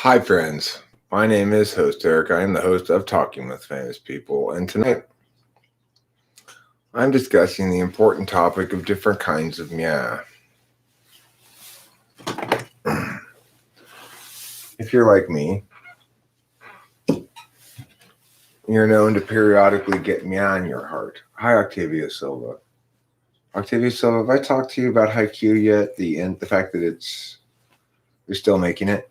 Hi, friends. My name is Host Eric. I am the host of Talking with Famous People, and tonight I'm discussing the important topic of different kinds of Myah. If you're like me, you're known to periodically get Myah in your heart. Hi, Octavia Silva. Octavia Silva, have I talked to you about Haiku yet? The fact that you're still making it.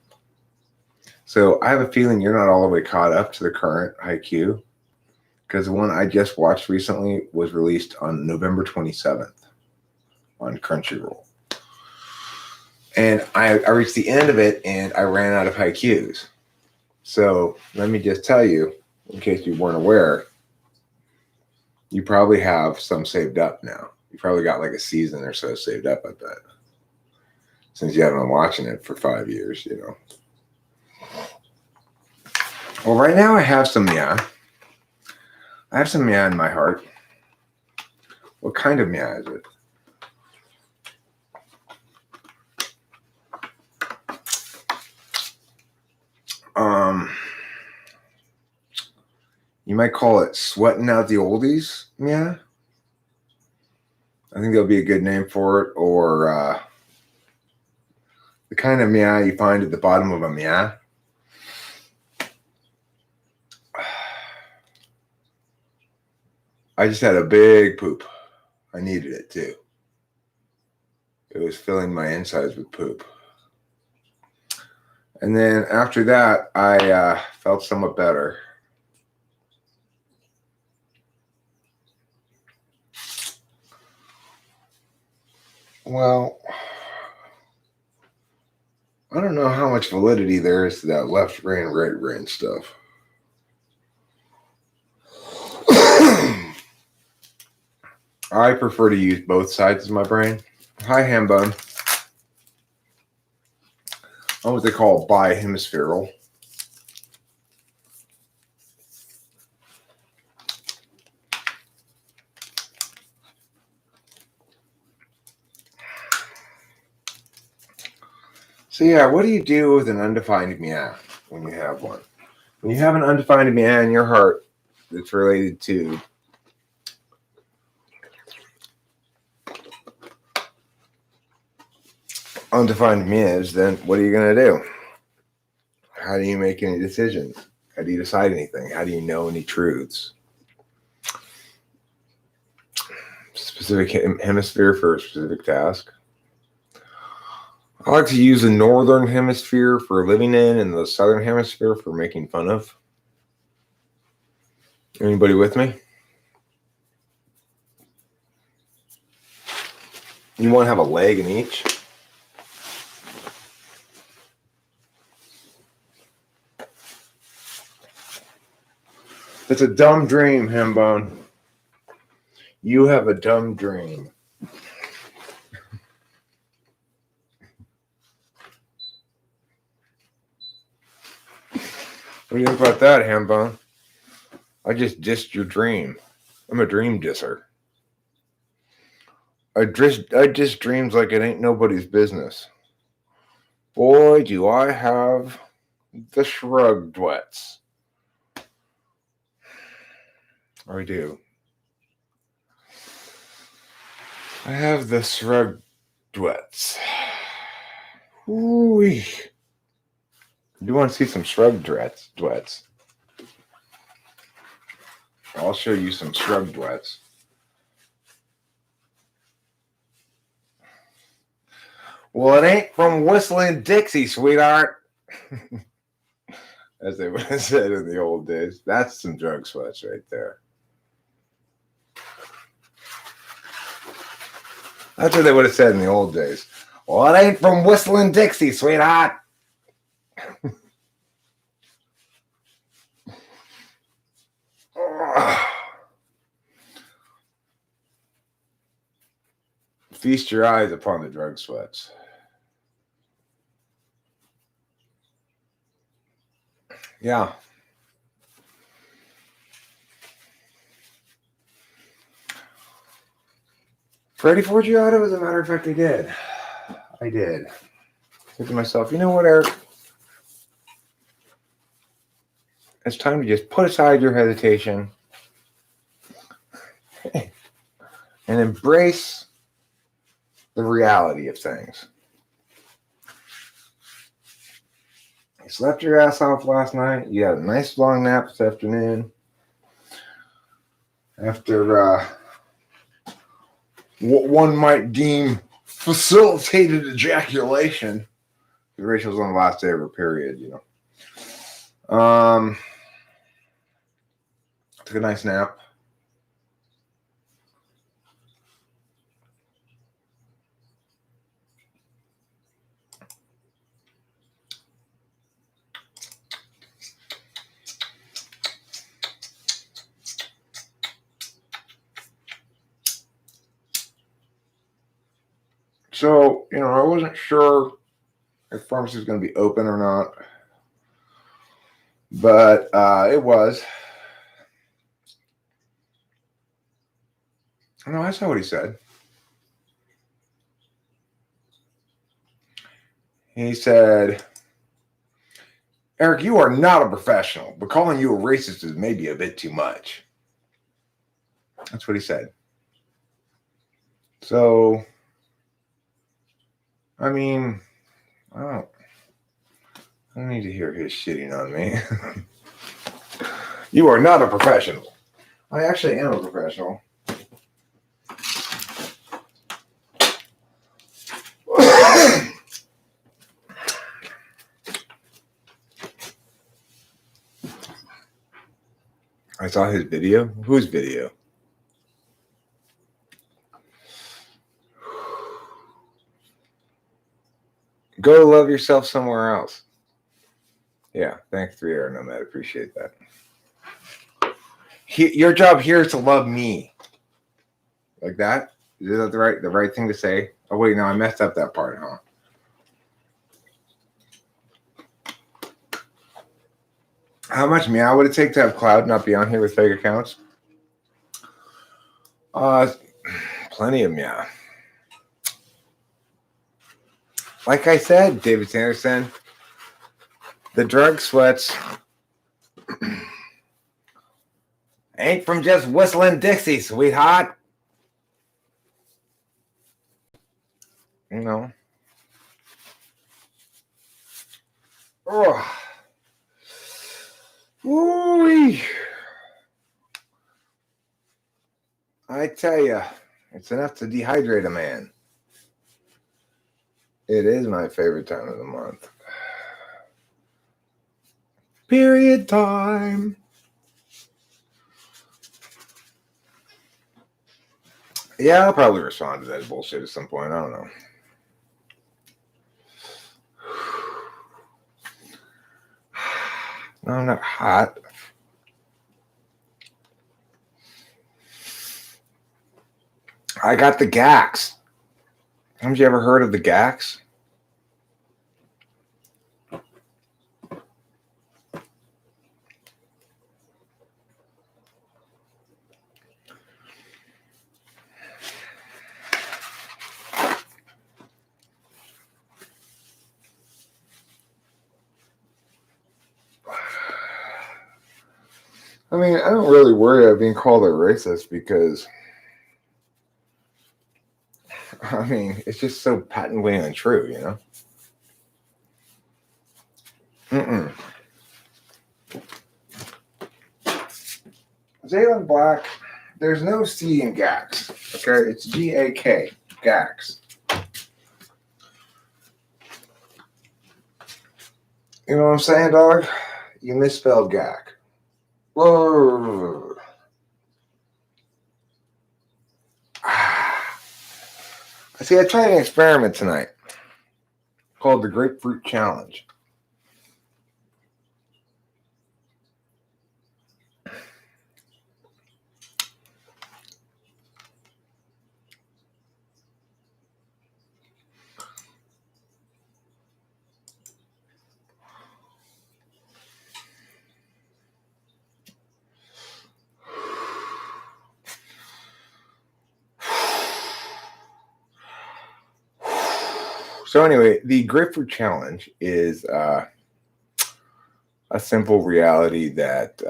So I have a feeling you're not all the way caught up to the current Haiku, because the one I just watched recently was released on November 27th on Crunchyroll. And I reached the end of it and I ran out of haikus. So let me just tell you, in case you weren't aware, you probably have some saved up now. You probably got like a season or so saved up, I bet. Since you haven't been watching it for 5 years, you know. Well, right now I have some Myah. I have some Myah in my heart. What kind of Myah is it? You might call it sweating out the oldies Myah. I think that'll be a good name for it. Or the kind of Myah you find at the bottom of a Myah. I just had a big poop. I needed it too. It was filling my insides with poop. And then after that, I felt somewhat better. Well, I don't know how much validity there is to that left brain, right brain stuff. I prefer to use both sides of my brain. Hi, Hambone. I'm what they call bihemispherical. So yeah, what do you do with an undefined Myah when you have one? When you have an undefined Myah in your heart that's related to undefined Myahs, then what are you going to do? How do you make any decisions? How do you decide anything? How do you know any truths? Specific hemisphere for a specific task. I like to use the northern hemisphere for living in and the southern hemisphere for making fun of. Anybody with me? You want to have a leg in each? It's a dumb dream, Hambone. You have a dumb dream. What do you think about that, Hambone? I just dissed your dream. I'm a dream disser. I just dreams like it ain't nobody's business. Boy, do I have the shrug dwets. I do. I have the shrug dwets. Ooh-wee. You want to see some shrug dwets? I'll show you some shrug dwets. Well, it ain't from Whistling Dixie, sweetheart. As they would have said in the old days. That's some drug sweats right there. That's what they would have said in the old days. Well, it ain't from Whistling Dixie, sweetheart. Feast your eyes upon the drug sweats. Yeah. Freddie Forgiato, as a matter of fact, I did. I said to myself, you know what, Eric? it's time to just put aside your hesitation and embrace the reality of things. You slept your ass off last night. You had a nice long nap this afternoon. After what one might deem facilitated ejaculation. Rachel's on the last day of her period, took a nice nap. So, I wasn't sure if pharmacy was going to be open or not, but it was. No, I saw what he said. He said, Eric, you are not a professional, but calling you a racist is maybe a bit too much. That's what he said. So, I mean, I don't need to hear his shitting on me. You are not a professional. I actually am a professional. I saw his video. Whose video? Go love yourself somewhere else. Yeah, thanks, 3R Nomad. Appreciate that. Your job here is to love me. Like that? Is that the right thing to say? Oh wait, no, I messed up that part, huh? How much meow would it take to have Cloud not be on here with fake accounts? Plenty of meow. Like I said, David Sanderson, the drug sweats ain't from just whistling Dixie, sweetheart. Oh. Ooh-wee. I tell you, it's enough to dehydrate a man. It is my favorite time of the month. Period time. Yeah, I'll probably respond to that bullshit at some point. I don't know. No, I'm not hot. I got the gax. Haven't you ever heard of the gax? I mean, I don't really worry about being called a racist because, I mean, it's just so patently untrue, Zaylen Black, there's no C in Gax, okay? It's G-A-K, Gax. You know what I'm saying, dog? You misspelled Gak. Whoa. See, I tried an experiment tonight called the Grapefruit Challenge. So anyway, the Grapefruit Challenge is a simple reality that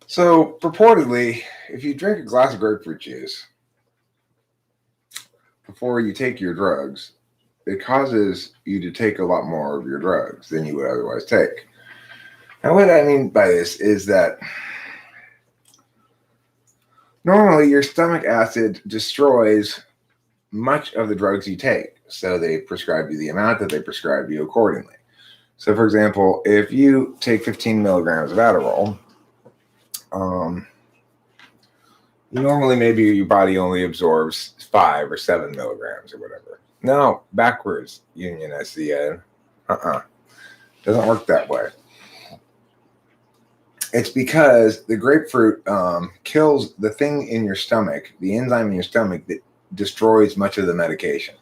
so purportedly, if you drink a glass of grapefruit juice before you take your drugs, it causes you to take a lot more of your drugs than you would otherwise take. Now, what I mean by this is that normally your stomach acid destroys much of the drugs you take. So they prescribe you the amount that they prescribe you accordingly. So, for example, if you take 15 milligrams of Adderall, normally maybe your body only absorbs 5 or 7 milligrams or whatever. No, backwards, Union SCN. Doesn't work that way. It's because the grapefruit kills the thing in your stomach, the enzyme in your stomach that destroys much of the medication.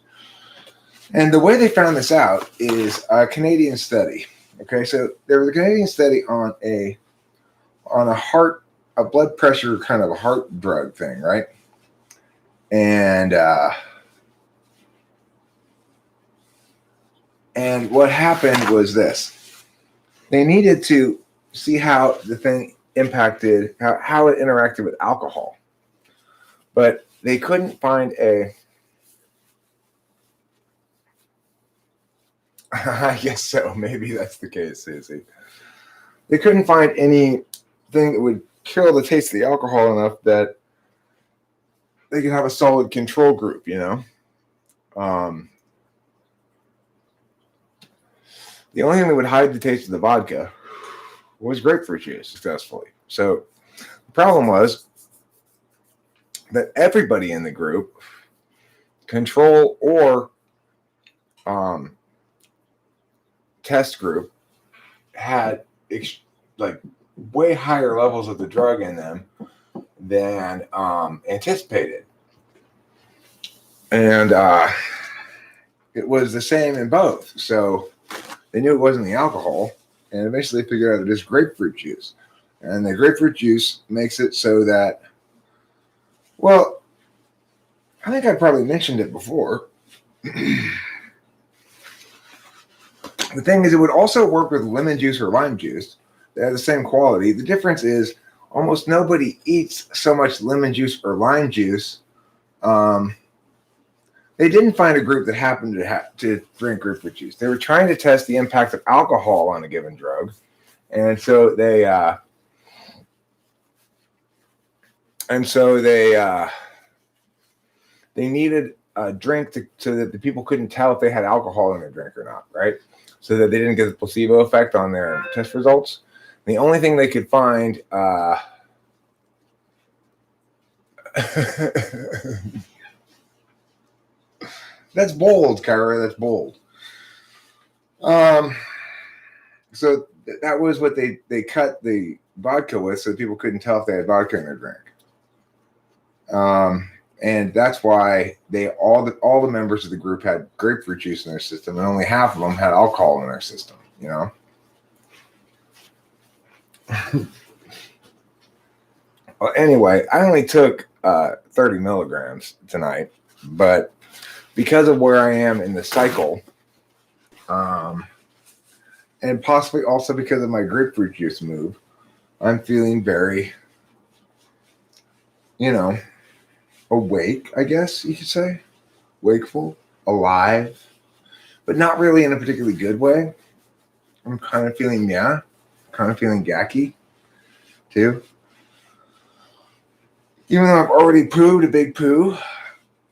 And the way they found this out is a Canadian study. Okay, so there was a Canadian study on a blood pressure kind of a heart drug thing, right? And what happened was this. They needed to see how the thing impacted, how it interacted with alcohol. But they couldn't find I guess so. Maybe that's the case, Susie. They couldn't find anything that would kill the taste of the alcohol enough that they could have a solid control group, you know? The only thing that would hide the taste of the vodka was grapefruit juice successfully. So the problem was that everybody in the group, control or test group, had like way higher levels of the drug in them than anticipated. And it was the same in both. So they knew it wasn't the alcohol, and eventually figured out that it's grapefruit juice. And the grapefruit juice makes it so that, well, I think I probably mentioned it before. The thing is, it would also work with lemon juice or lime juice. They have the same quality. The difference is almost nobody eats so much lemon juice or lime juice. They didn't find a group that happened to drink grapefruit juice. They were trying to test the impact of alcohol on a given drug. And so they needed a drink so that the people couldn't tell if they had alcohol in their drink or not, right? So that they didn't get the placebo effect on their test results. The only thing they could find that's bold, Kyra. That's bold. So that was what they cut the vodka with, so people couldn't tell if they had vodka in their drink. And that's why all the members of the group had grapefruit juice in their system, and only half of them had alcohol in their system. You know. Well, anyway, I only took 30 milligrams tonight, but because of where I am in the cycle, and possibly also because of my grapefruit juice move, I'm feeling very, awake, I guess you could say. Wakeful, alive, but not really in a particularly good way. I'm kind of feeling, kind of feeling gacky, too. Even though I've already pooed a big poo,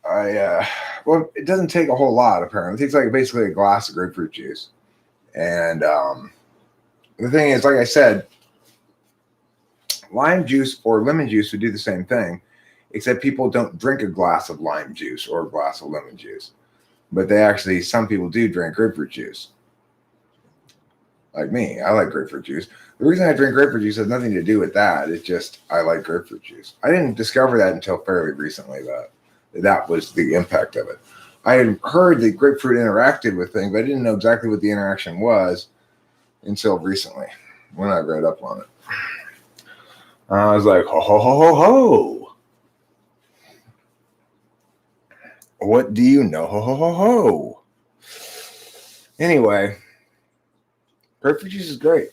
it doesn't take a whole lot, apparently. It takes basically a glass of grapefruit juice. And the thing is, like I said, lime juice or lemon juice would do the same thing, except people don't drink a glass of lime juice or a glass of lemon juice. But some people do drink grapefruit juice. Like me, I like grapefruit juice. The reason I drink grapefruit juice has nothing to do with that. It's just I like grapefruit juice. I didn't discover that until fairly recently, that was the impact of it. I had heard that grapefruit interacted with things, but I didn't know exactly what the interaction was until recently when I read up on it. I was like, ho, ho, ho, ho, ho. What do you know? Ho, ho, ho, ho. Anyway, grapefruit juice is great.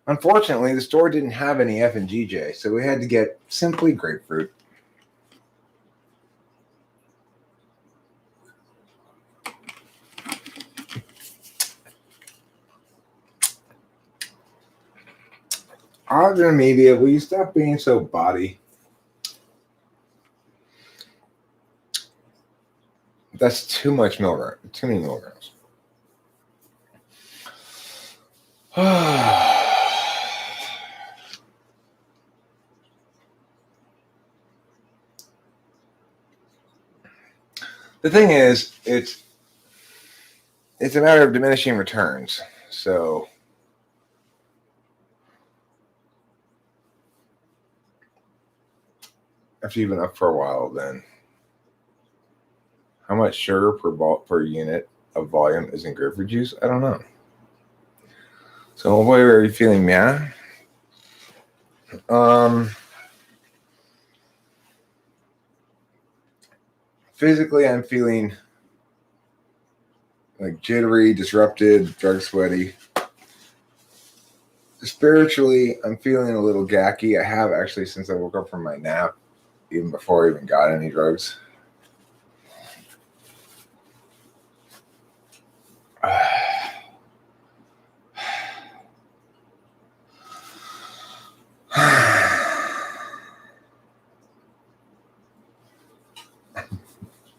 Unfortunately, the store didn't have any F and GJ, so we had to get simply grapefruit. Other media, will you stop being so body? That's too much milligram. Too many milligrams. The thing is, it's a matter of diminishing returns. So after you've been up for a while, then how much sugar per unit of volume is in grapefruit juice? I don't know. So what are you feeling, Myah? Physically, I'm feeling like jittery, disrupted, drug sweaty. Spiritually, I'm feeling a little gacky. I have actually since I woke up from my nap, even before I even got any drugs.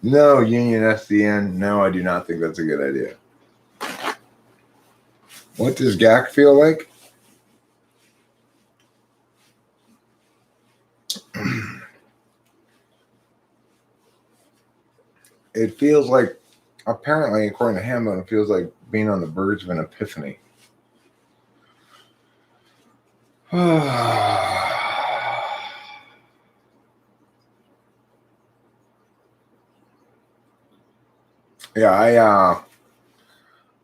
No, Union SDN. No, I do not think that's a good idea. What does GAC feel like? It feels like, apparently, according to Hambone, it feels like being on the verge of an epiphany. Yeah,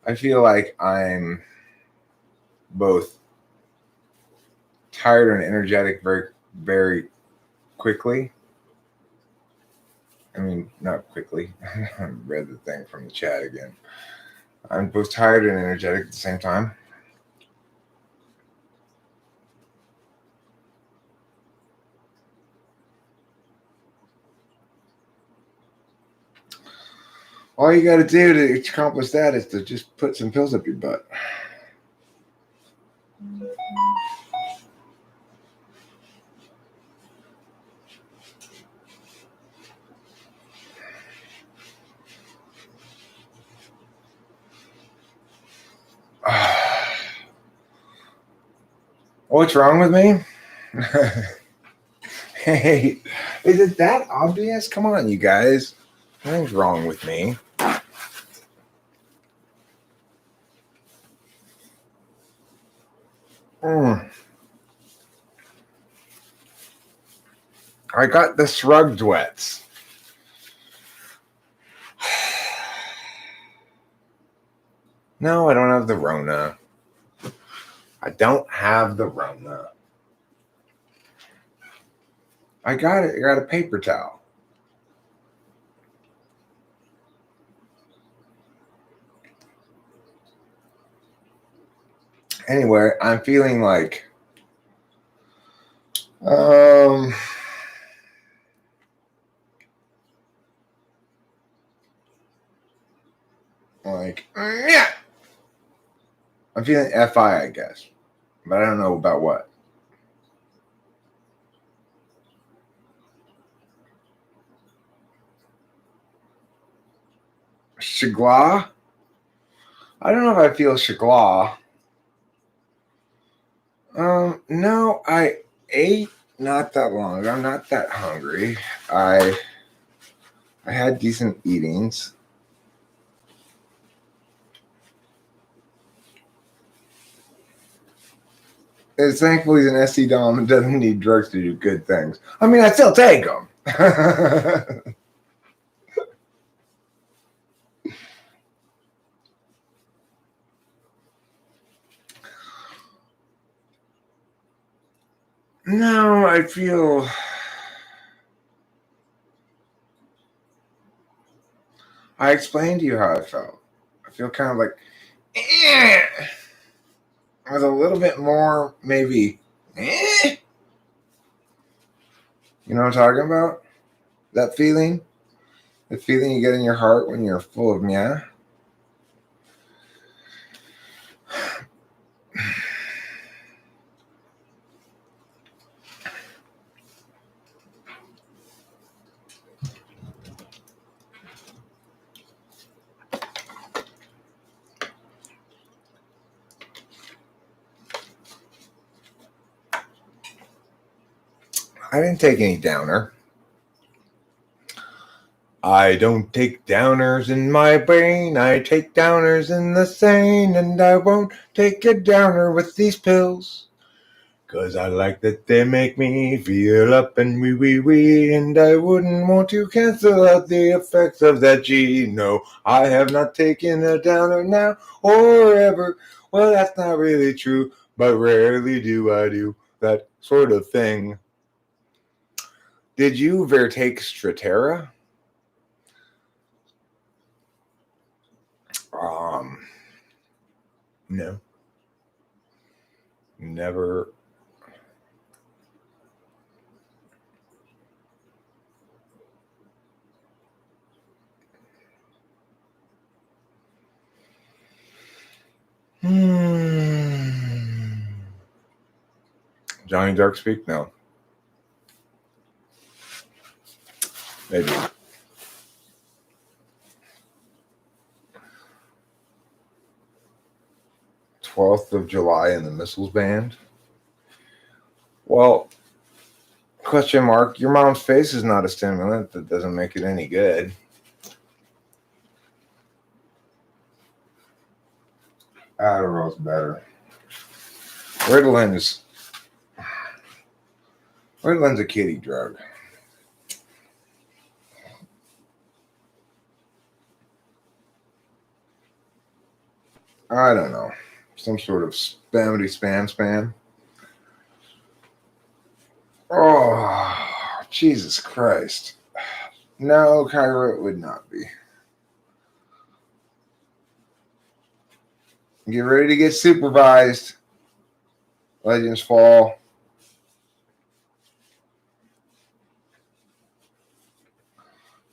I feel like I'm both tired and energetic very, very quickly. I mean, not quickly. I read the thing from the chat again. I'm both tired and energetic at the same time. All you got to do to accomplish that is to just put some pills up your butt. What's wrong with me? Hey, is it that obvious? Come on, you guys. Nothing's wrong with me. I got the shrugged wets. No, I don't have the Rona. I don't have the Rona. I got it. I got a paper towel. Anyway, I'm feeling like yeah. I'm feeling FI, I guess. But I don't know about what. Chagla? I don't know if I feel chagla. No, I ate not that long ago. I'm not that hungry. I had decent eatings. It's thankfully he's an SC Dom and doesn't need drugs to do good things. I mean, I still take them. No, I feel. I explained to you how I felt. I feel kind of like, with a little bit more, maybe, You know what I'm talking about? That feeling? The feeling you get in your heart when you're full of Myah? I didn't take any downer. I don't take downers in my brain. I take downers in the sane, and I won't take a downer with these pills. 'Cause I like that they make me feel up and wee, and I wouldn't want to cancel out the effects of that G. No, I have not taken a downer now or ever. Well, that's not really true, but rarely do I do that sort of thing. Did you ever take Stratera? No, never. Johnny Darkspeak? No. Maybe. 12th of July in the Missiles Band? Well, question mark. Your mom's face is not a stimulant. That doesn't make it any good. Adderall's better. Ritalin Ritalin's a kiddie drug. I don't know. Some sort of spam. Oh, Jesus Christ. No, Kyra, it would not be. Get ready to get supervised. Legends Fall.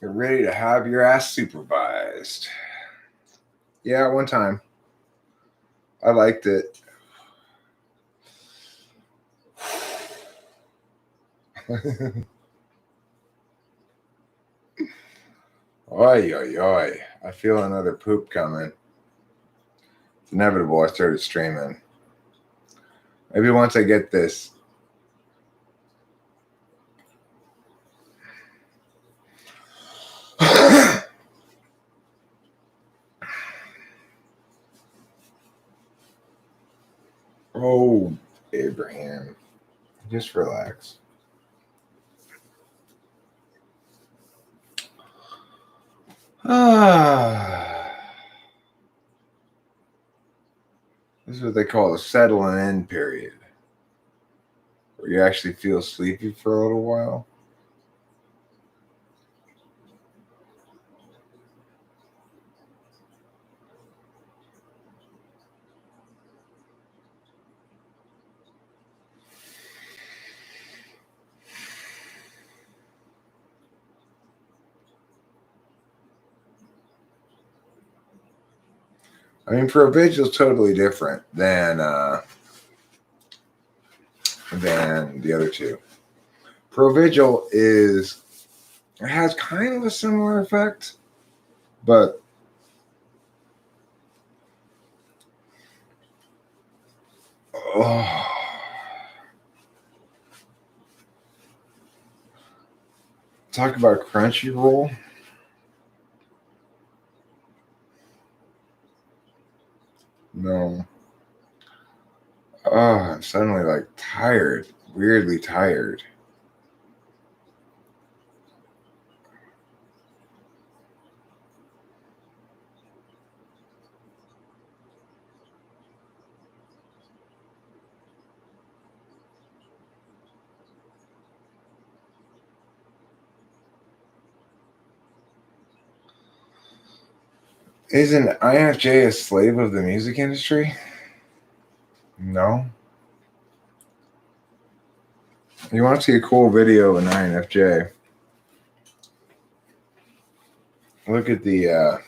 Get ready to have your ass supervised. Yeah, one time. I liked it. Oi, oi, oi. I feel another poop coming. It's inevitable. I started streaming. Maybe once I get this. Oh, Abraham. Just relax. This is what they call a settling in period, where you actually feel sleepy for a little while. I mean, Provigil is totally different than the other two. Provigil has kind of a similar effect, but talk about Crunchyroll. No. Oh, I'm suddenly like tired, weirdly tired. Is an INFJ a slave of the music industry? No. You want to see a cool video of an INFJ? Look at the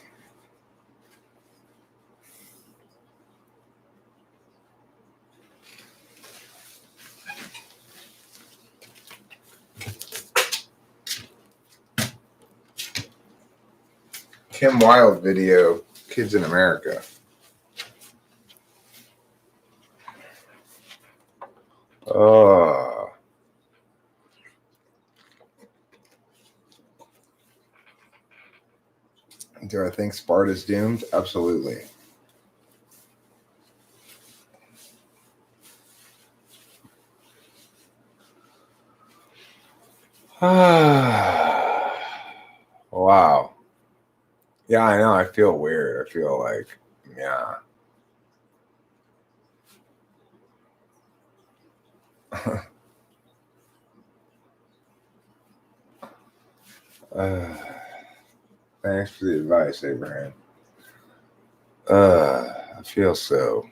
Kim Wilde video, Kids in America. Oh. Do I think Sparta's doomed? Absolutely. Wow. Yeah, I know. I feel weird. I feel like, yeah. Thanks for the advice, Abraham. I feel so.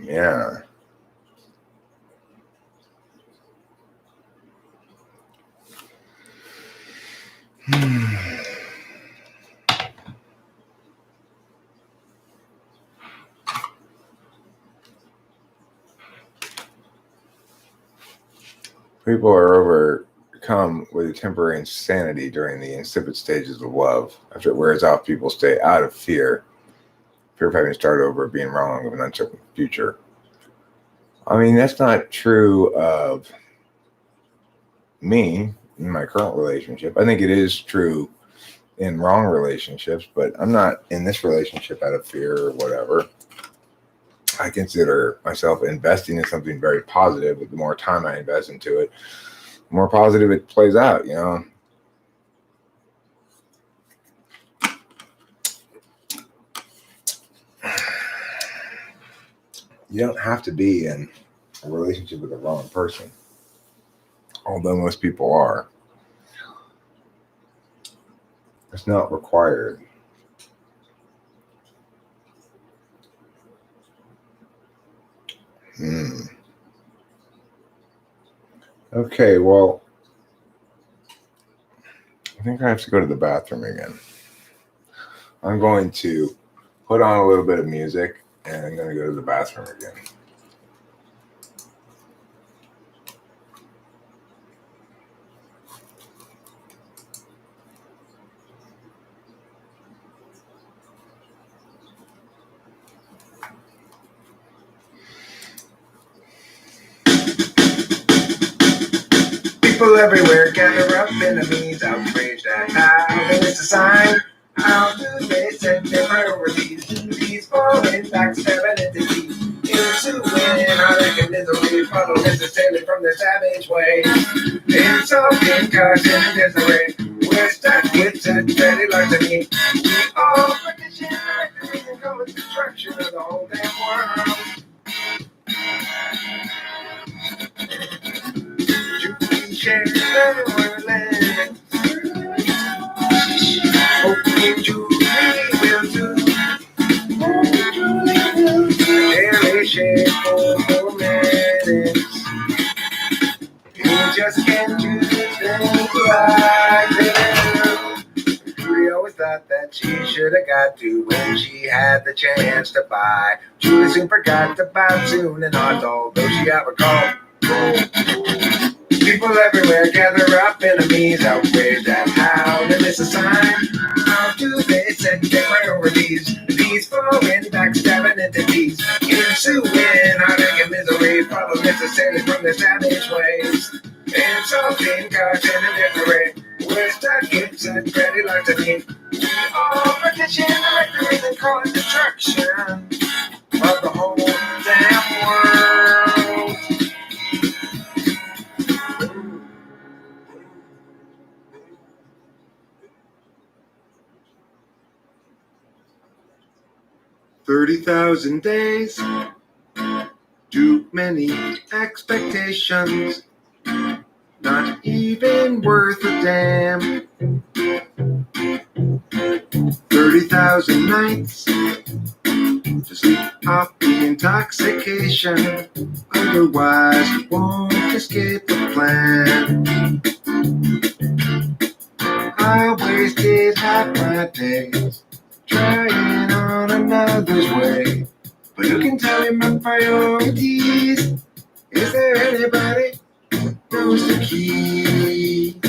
Yeah. People are overcome with a temporary insanity during the insipid stages of love. After it wears off, people stay out of fear of having to start over, being wrong, of an uncertain future. I mean, that's not true of me in my current relationship. I think it is true in wrong relationships, but I'm not in this relationship out of fear or whatever. I consider myself investing in something very positive. The more time I invest into it, the more positive it plays out, you know. You don't have to be in a relationship with the wrong person, although most people are. It's not required. Okay, well, I think I have to go to the bathroom again. I'm going to put on a little bit of music and I'm going to go to the bathroom again. People everywhere gather up, enemies outraged at how they miss a sign. How do they set their priorities? These falling backstabbing entities. Into winning, how they can misery follow necessarily from their savage ways. Insulting, caution, and misery. We're stuck with such petty lies to me. We all petition like the reason common destruction of the whole damn world. Share the land. Hoping Julie will do. Every shade for minutes. You just can't do things like this. Julie always thought that she should have got to when she had the chance to buy. Julie soon forgot about soon and hard, although she got recalled. People everywhere gather up, enemies outraged at how they miss a sign. How do they set their priorities? These foreign backstabbing entities. Ensuing heartache and misery follow necessarily from their savage ways. Insulting, caution, and misery. We're stuck in such petty lives to me. We all petition directories and cause destruction of the whole damn world. 30,000 days, too many expectations, not even worth a damn. 30,000 nights to sleep off the intoxication. Otherwise, you won't escape the plan. I wasted half my days trying on another's way. But who can tell me my priorities? Is there anybody who knows the key?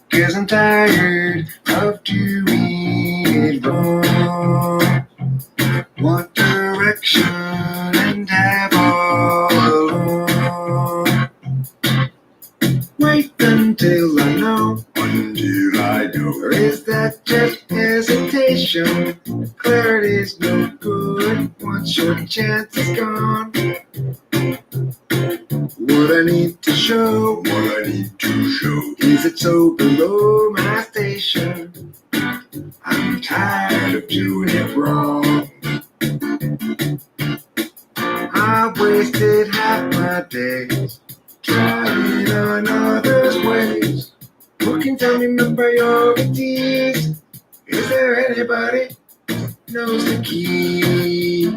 'Cause I'm tired of doing it wrong. What direction and have all along? Wait until I know. Until I know. Or is that just hesitation? Clarity's no good once your chance is gone. What I need to show is it so below my station. I'm tired of doing it wrong. I wasted half my days trying on others' ways. Who can tell me my priorities? Is there anybody who knows the key?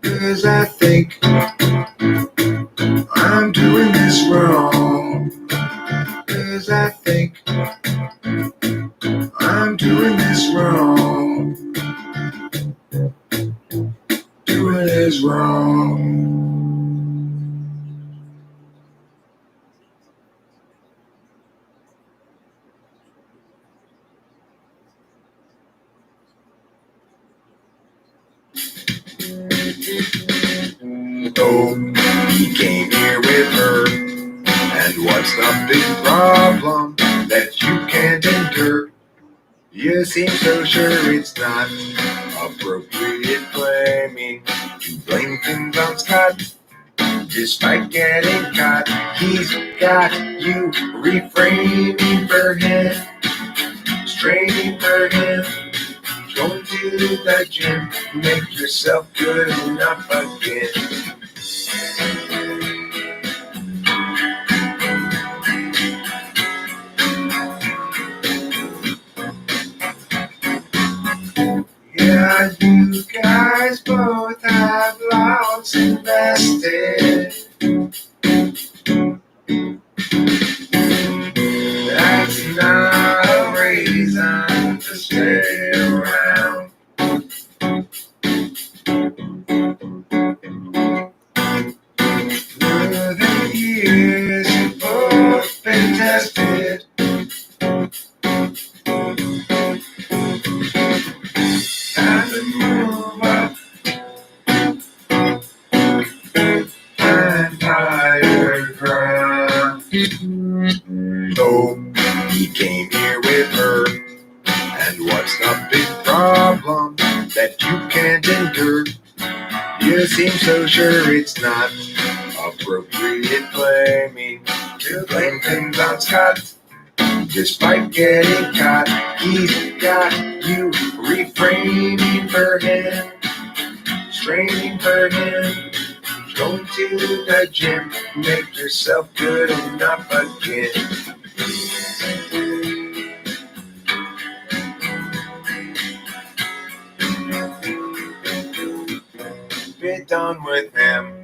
'Cause I think I'm doing this wrong. 'Cause I think I'm doing this wrong. Doing this wrong. Oh, he came here with her. And what's the big problem that you can't endure? You seem so sure it's not appropriate blaming. To blame things on Scott, despite getting caught. He's got you reframing for him, straining for him. Going to the gym, make yourself good enough again. Yeah, you guys both have lots invested. That's not a reason to stay around. Through the years, you've both been tested. Time to move up. I'm tired ground. So he came here with her. And what's the big problem that you can't endure? You seem so sure it's not appropriate blaming. To blame things on Scott, despite getting caught. He's got you reframing for him, straining for him. Going to the gym, make yourself good enough again. Be done with him.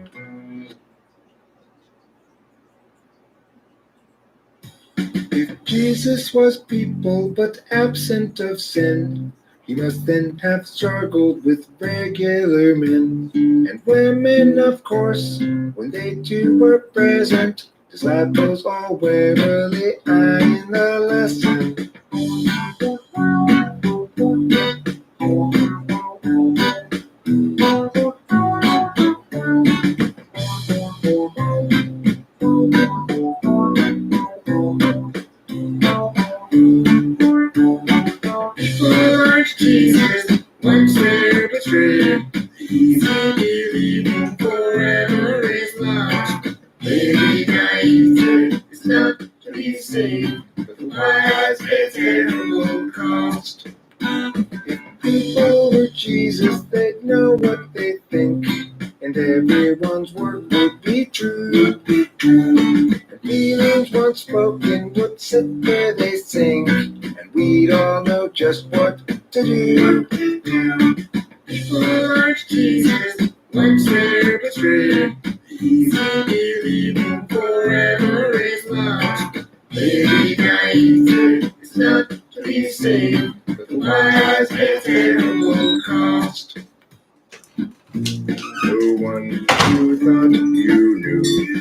If Jesus was people but absent of sin, he must then have struggled with regular men and women, of course, when they too were present. Disciples all warily eyeing the lesson. Jesus, once were betrayed, easy believing forever is lost. Maybe naive is not to be saved, but the wise pay terrible cost. If people were Jesus, they'd know what they think, and everyone's word would be true. And feelings once spoken would sit where they sink. and we'd all know just what to do. People like Jesus, once there but straight. Easy believing forever is lost. Maybe naive is not to be saved, but the wise pay terrible cost. No one you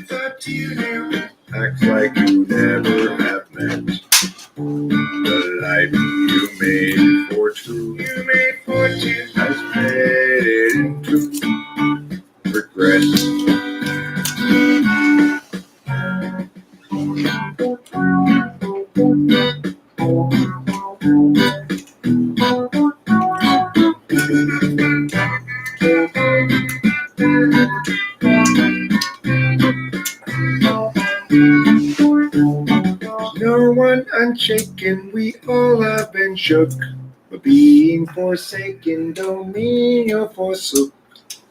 thought you knew, acts like you never have met. The life you made for two, has faded into regret. No one unshaken, we all have been shook, but being forsaken don't mean you're forsook.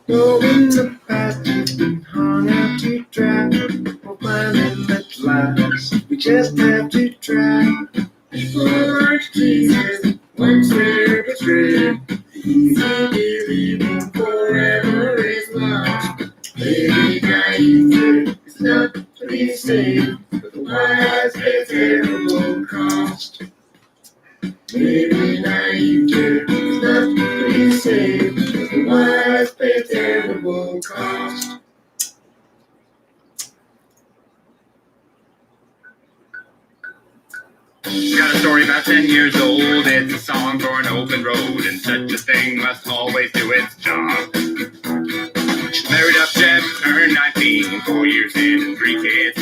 Though in the past you've been hung out to dry, we'll find them at last, we just have to try. People like Jesus, once there but straight. Easy believing forever is lost. Maybe naive is not to be saved, but the wise pay terrible cost. Maybe naive is not to be saved, but the wise pay terrible cost. Got a story about 10 years old. It's a song for an open road, and such a thing must always do its job. Married up, Jeff turned 19, 4 years in and 3 kids.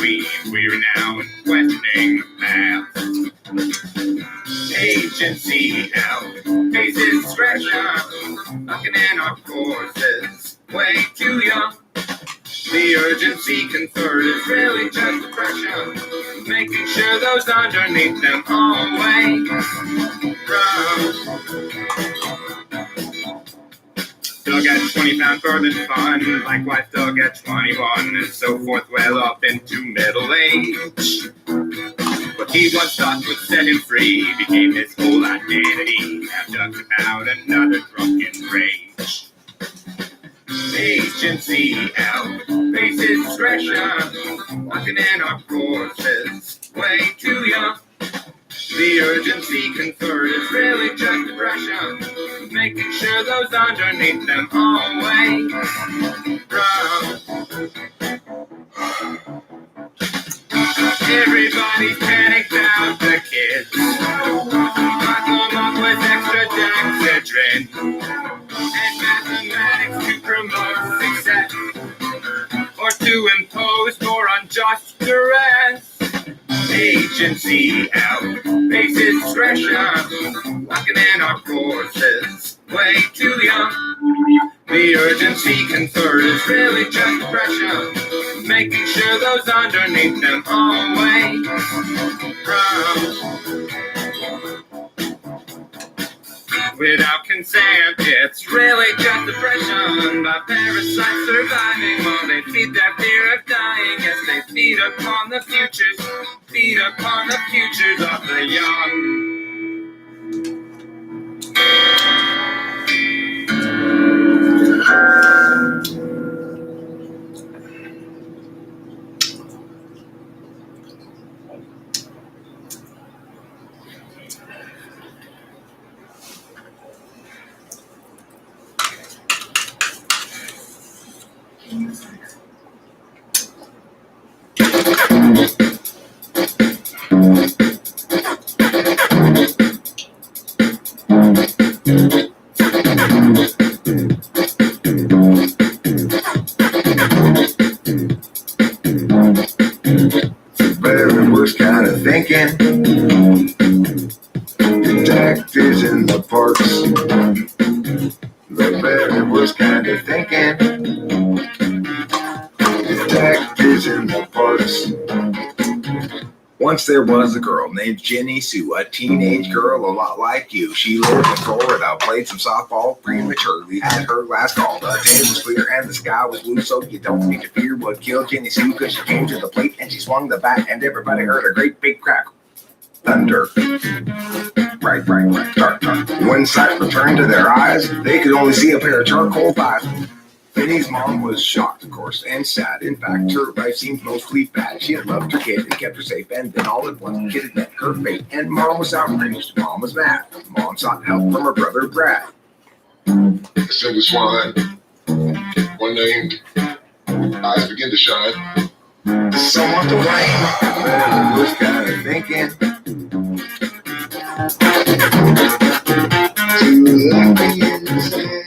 We're now questioning the past. Agency out, faces discretion, knocking in our courses, way too young. The urgency conferred is really just depression, making sure those underneath them always run. Dug at 20 found further fun, likewise dug at 21, and so forth well up into middle age. What he once thought would set him free became his whole identity, now dug's about another drunken rage. Agency out, faces discretion, walking in our courses, way too young. The urgency conferred is really just depression, making sure those underneath them always run. Everybody's panicked out, the kids lock them up with extra Dexedrine and mathematics to promote success, or to impose more unjust duress. Agency out, faces discretion, locking in our courses, way too young. The urgency conferred is really just depression, making sure those underneath them always run. Without consent, it's really just depression by parasites surviving while they feed their fear of dying. Yes, they feed upon the futures of the young. Very worst kind of thinking. Detectives in the parks. The very worst kind of thinking. Detectives in the parks. Once there was a girl named Jenny Sue, a teenage girl a lot like you. She lived in Florida, played some softball prematurely, had her last call. The day was clear and the sky was blue, so you don't need to fear what killed Jenny Sue, because she came to the plate and she swung the bat and everybody heard a great big crack. thunder. Right, dark. When sight returned to their eyes, they could only see a pair of charcoal thighs. Benny's mom was shocked, of course, and sad. In fact, her life seemed mostly bad. She had loved her kid and kept her safe, and then all at once, the kid had met her fate. And Mom was outraged. Mom was mad. Mom sought help from her brother Brad. A silver swan, one named eyes begin to shine. Somewhat the blame, but was kind of thinking.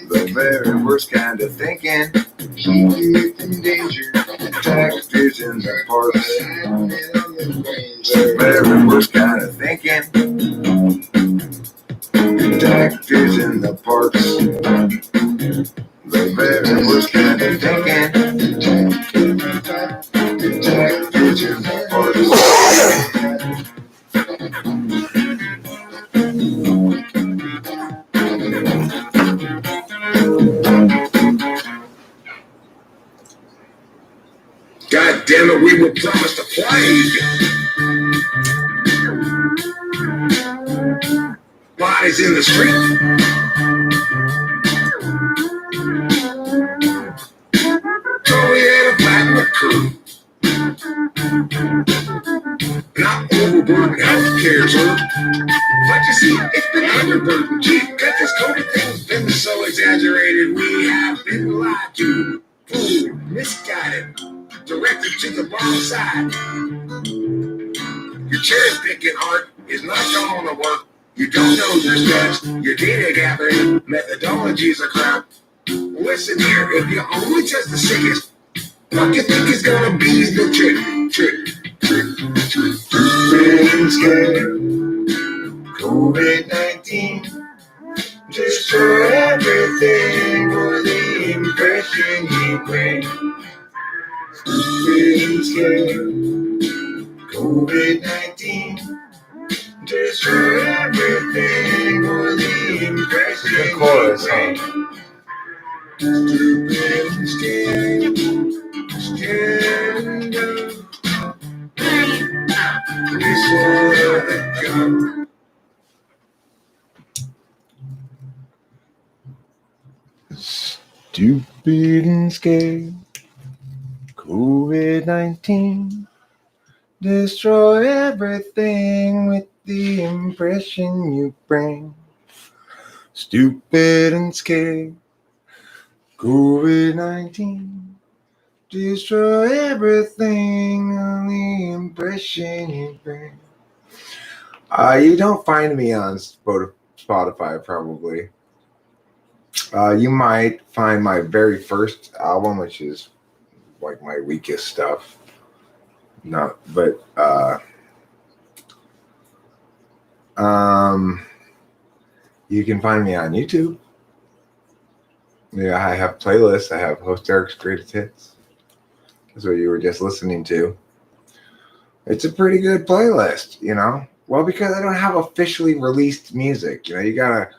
The very worst kind of thinking. Keep you in danger. Textures in the parks. The very worst kind of thinking. Textures in the parks. The very worst kind of thinking. Textures in the parks. God damn it, we were promised a plague. Bodies in the street. Oh, yeah, the platinum crew. Not overburdened healthcare, sir. But you see, it's been underburdened. Gee, got this COVID thing's been so exaggerated. We have been lied to, fooled, misguided, directed to the wrong side. Your cherry picking art is not going to work. You don't know your steps. Your data gathering methodologies are crap. Listen here, if you only test the sickest, what you think is gonna be the trick. Feeling scared. COVID-19 destroy everything for the impression you bring. Feeling scared. COVID-19 destroy everything for the impression you bring. Stupid and scared. Scared of this world that comes. Stupid and scared. COVID-19 destroy everything with the impression you bring. Stupid and scared. COVID-19 destroy everything on the impression you bring. You don't find me on Spotify, probably. You might find my very first album, which is like my weakest stuff. No, but you can find me on YouTube. Yeah, I have playlists. I have Host Eric's Greatest Hits. That's what you were just listening to. It's a pretty good playlist, you know. Well, because I don't have officially released music, you know. You gotta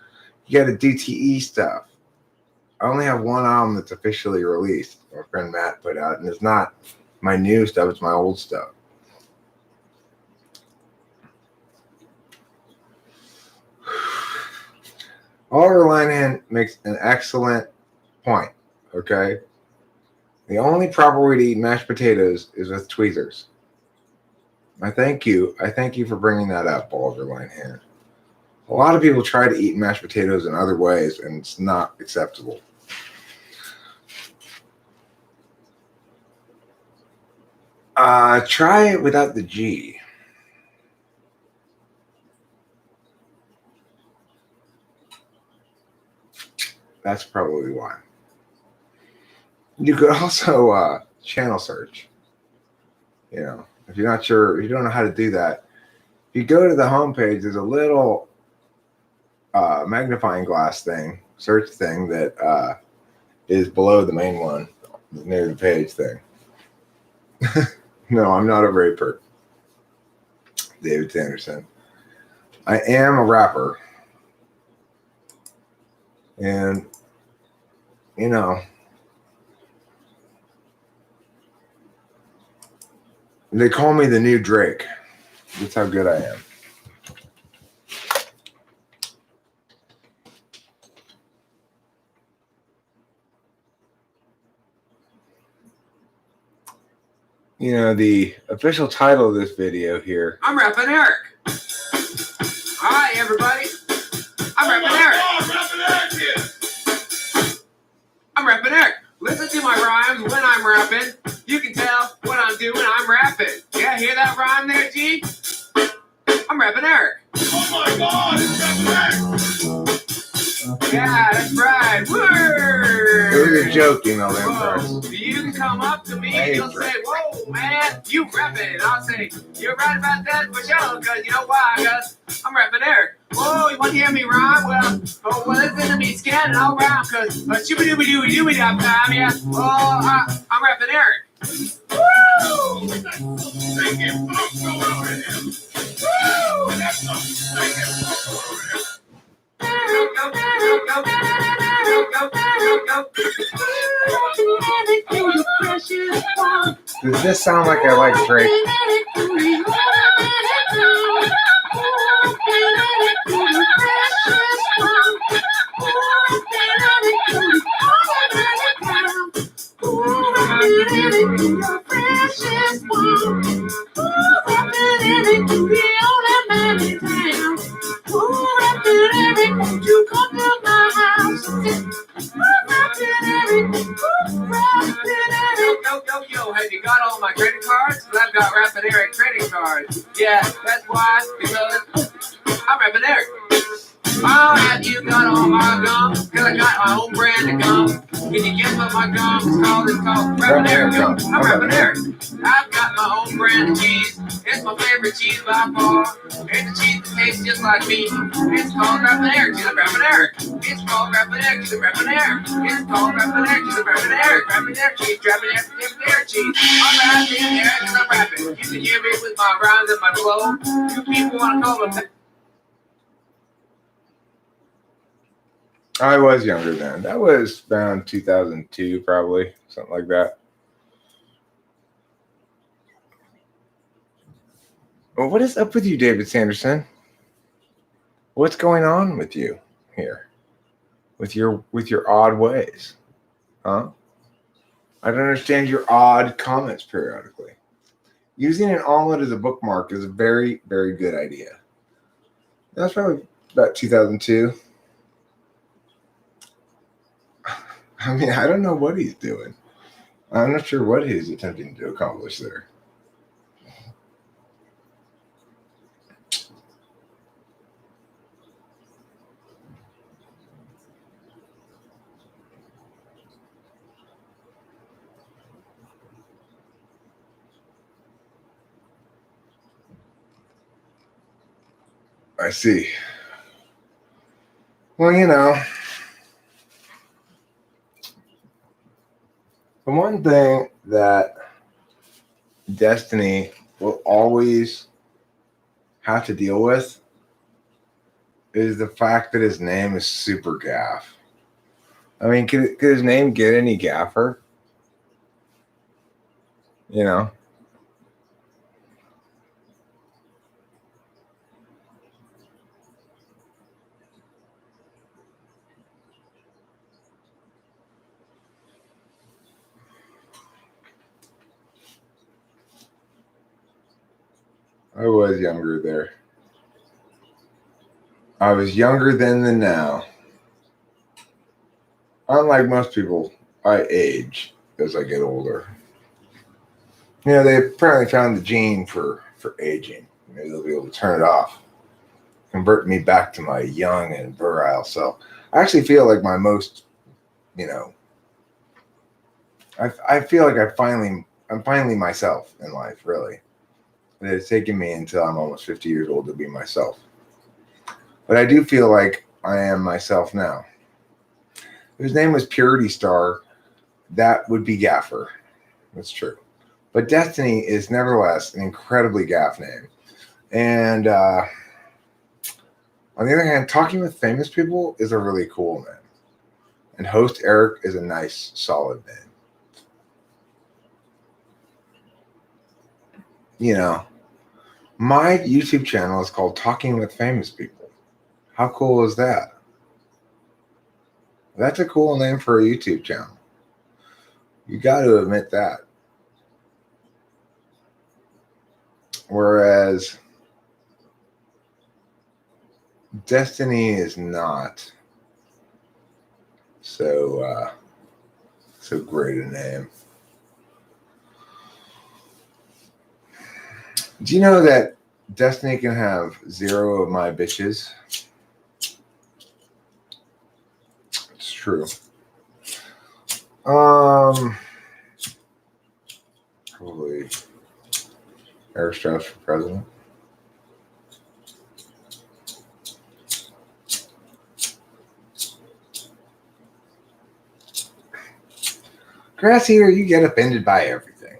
DTE stuff. I only have one album that's officially released. My friend Matt put out, and it's not my new stuff; it's my old stuff. Oliver Linehan makes an excellent point. Okay, the only proper way to eat mashed potatoes is with tweezers. I thank you for bringing that up, Oliver Linehan. A lot of people try to eat mashed potatoes in other ways, and it's not acceptable. Try it without the G. That's probably why. You could also channel search. You know, if you're not sure, if you don't know how to do that, if you go to the homepage, there's a little magnifying glass thing, search thing that is below the main one, near the page thing. No, I'm not a raper. David Sanderson. I am a rapper. And, you know, they call me the new Drake. That's how good I am. You know, the official title of this video here. I'm rapping Eric. Hi, everybody. I'm rapping Eric. I'm rapping Eric. Listen to my rhymes when I'm rapping. You can tell what I'm doing. I'm rapping. Yeah, hear that rhyme there, G? I'm rapping Eric. Oh my God, it's rapping Eric. Yeah, that's right. Word. It was a joke, you know, Whoa. You can come up to me and you'll say, whoa, man, you rapping. And I'll say, you're right about that for sure, because you know why? Because I'm rapping Eric. Whoa, you want to hear me rhyme? Well, listen to me scan and I'll rhyme, because shooby-dooby-dooby-dooby-dop time, yeah. Oh, I'm rapping Eric. Woo! Sing it, folks, go over here. Woo! That's some sing it, folks, over here. Does this sound like I like Drake? Yo, have you got all my credit cards? Because I've got Rapping Eric credit cards. Yeah, that's why, because I'm Rapping Eric. Oh, have you got all my gum? Because I got my own brand of gum. Can you guess what my gum is called? It's called Rapping Eric gum. I'm Rapping Eric. I've got my own brand of cheese. It's my favorite cheese by far. It's a cheese that tastes just like me. It's called Rapping Eric. She's a Rapping Eric. It's called Rapping Eric. She's a Rapping Eric. It's called Rapping Eric. She's a Rapping Eric. Rapping Eric cheese. Rapping Eric cheese. I'm rapping Eric and I'm rapping. You can hear me with my rhymes and my flow. You people want to call them. I was younger then. That was around 2002, probably. Something like that. Well, what is up with you, David Sanderson? What's going on with you here? With your odd ways? Huh? I don't understand your odd comments periodically. Using an omelet as a bookmark is a very, very good idea. That's probably about 2002. I mean, I don't know what he's doing. I'm not sure what he's attempting to accomplish there. I see. Well, you know, the one thing that Destiny will always have to deal with is the fact that his name is super gaff. I mean, could his name get any gaffer? You know? I was younger there. I was younger then than now. Unlike most people, I age as I get older. You know, they apparently found the gene for aging. Maybe they'll be able to turn it off. Convert me back to my young and virile self. I actually feel like my most, you know, I feel like I'm finally myself in life, really. And it's taken me until I'm almost 50 years old to be myself. But I do feel like I am myself now. If his name was Purity Star, that would be Gaffer. That's true. But Destiny is nevertheless an incredibly gaff name. And on the other hand, talking with famous people is a really cool name. And host Eric is a nice, solid name. You know, my YouTube channel is called Talking with Famous People. How cool is that? That's a cool name for a YouTube channel. You got to admit that. Whereas Destiny is not so great a name. Do you know that Destiny can have 0 of my bitches? It's true. Probably Eric Strauss for president. Grass eater, you get offended by everything.